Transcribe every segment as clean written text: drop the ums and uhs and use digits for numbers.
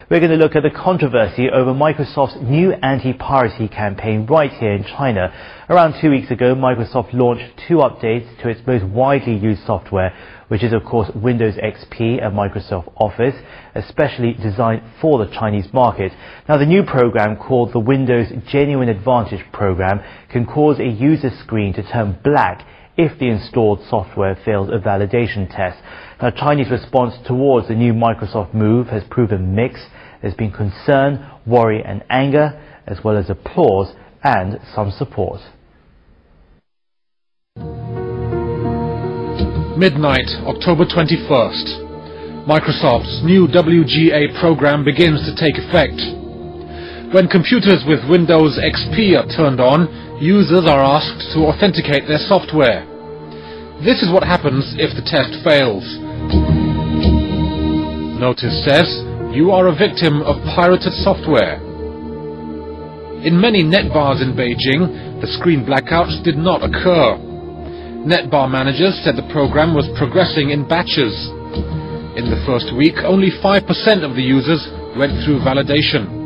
We're going to look at the controversy over Microsoft's new anti-piracy campaign right here in China. Around 2 weeks ago, Microsoft launched 2 updates to its most widely used software, which is of course Windows XP and Microsoft Office, especially designed for the Chinese market. Now, the new program, called the Windows Genuine Advantage program, can cause a user screen to turn black if the installed software fails a validation test. Now, Chinese response towards the new Microsoft move has proven mixed. There's been concern, worry and anger, as well as applause and some support. Midnight, October 21st. Microsoft's new WGA program begins to take effect. When computers with Windows XP are turned on, users are asked to authenticate their software. This is what happens if the test fails. Notice says, you are a victim of pirated software. In many net bars in Beijing, the screen blackouts did not occur. Net bar managers said the program was progressing in batches. In the first week, only 5% of the users went through validation.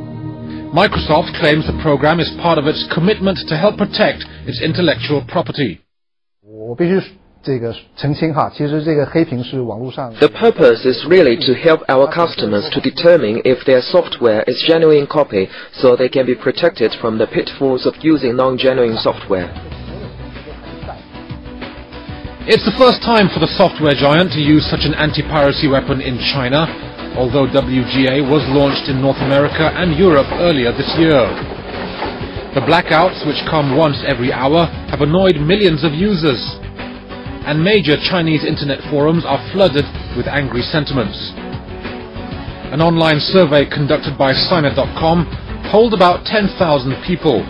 Microsoft claims the program is part of its commitment to help protect its intellectual property. The purpose is really to help our customers to determine if their software is genuine copy, so they can be protected from the pitfalls of using non-genuine software. It's the first time for the software giant to use such an anti-piracy weapon in China, although WGA was launched in North America and Europe earlier this year. The blackouts, which come once every hour, have annoyed millions of users, and major Chinese internet forums are flooded with angry sentiments. An online survey conducted by Siner.com polled about 10,000 people.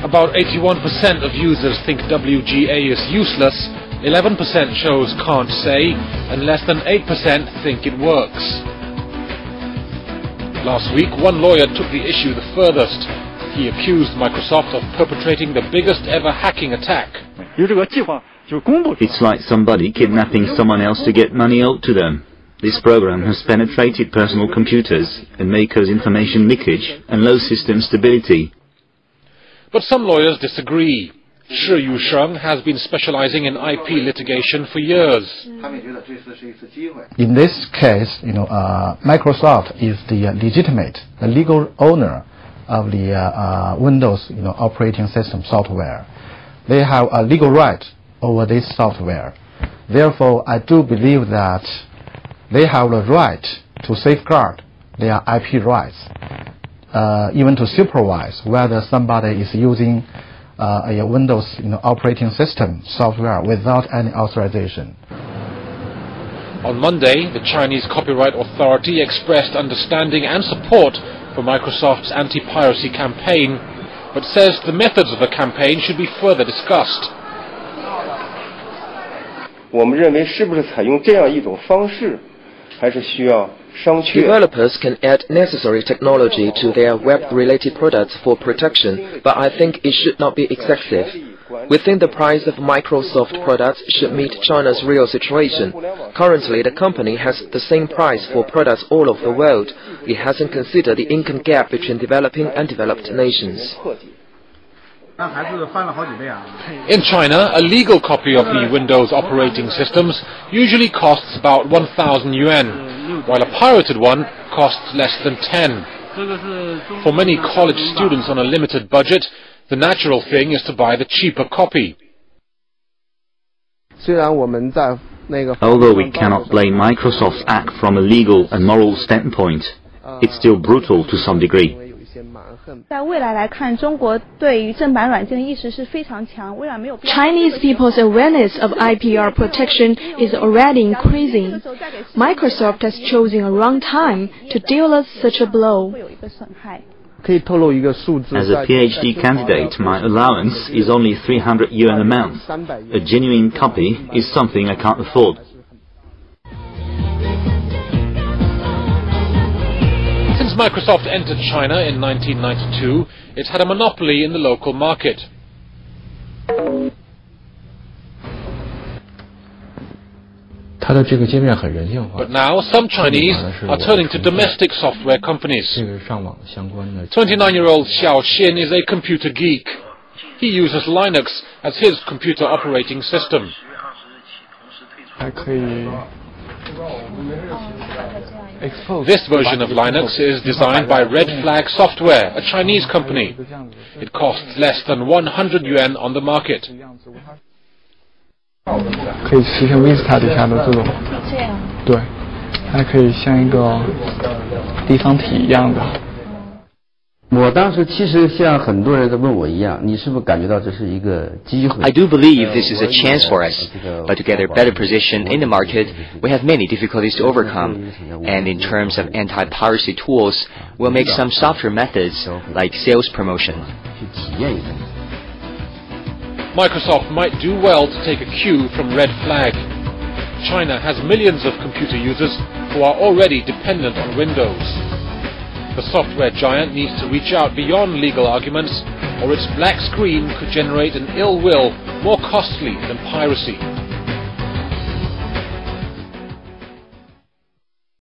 About 81% of users think WGA is useless, 11% chose can't say, and less than 8% think it works. Last week, one lawyer took the issue the furthest. He accused Microsoft of perpetrating the biggest ever hacking attack. It's like somebody kidnapping someone else to get money owed to them. This program has penetrated personal computers and may cause information leakage and low system stability. But some lawyers disagree. Shi Yusheng has been specializing in IP litigation for years. In this case, Microsoft is the the legal owner of the Windows, operating system software. They have a legal right over this software. Therefore, I do believe that they have the right to safeguard their IP rights, even to supervise whether somebody is using a Windows operating system software without any authorization. On Monday, the Chinese Copyright Authority expressed understanding and support for Microsoft's anti-piracy campaign, but says the methods of the campaign should be further discussed. Developers can add necessary technology to their web-related products for protection, but I think it should not be excessive. We think the price of Microsoft products should meet China's real situation. Currently, the company has the same price for products all over the world. It hasn't considered the income gap between developing and developed nations. In China, a legal copy of the Windows operating systems usually costs about 1,000 yuan, while a pirated one costs less than 10. For many college students on a limited budget, the natural thing is to buy the cheaper copy. Although we cannot blame Microsoft's act from a legal and moral standpoint, it's still brutal to some degree. Chinese people's awareness of IPR protection is already increasing. Microsoft has chosen a wrong time to deal us such a blow. As a PhD candidate, my allowance is only 300 yuan a month. A genuine copy is something I can't afford. Since Microsoft entered China in 1992, it's had a monopoly in the local market. But now, some Chinese are turning to domestic software companies. 29-year-old Xiao Xin is a computer geek. He uses Linux as his computer operating system. This version of Linux is designed by Red Flag Software, a Chinese company. It costs less than 100 yuan on the market. 可以实现 Vista 底下的这种，对，还可以像一个立方体一样的。我当时其实像很多人都问我一样，你是不是感觉到这是一个机会 I do believe this is a chance for us, but to get a better position in the market, we have many difficulties to overcome. And in terms of anti-piracy tools, we'll make some softer methods, like sales promotion. 去体验一下。 Microsoft might do well to take a cue from Red Flag. China has millions of computer users who are already dependent on Windows. The software giant needs to reach out beyond legal arguments, or its black screen could generate an ill will more costly than piracy.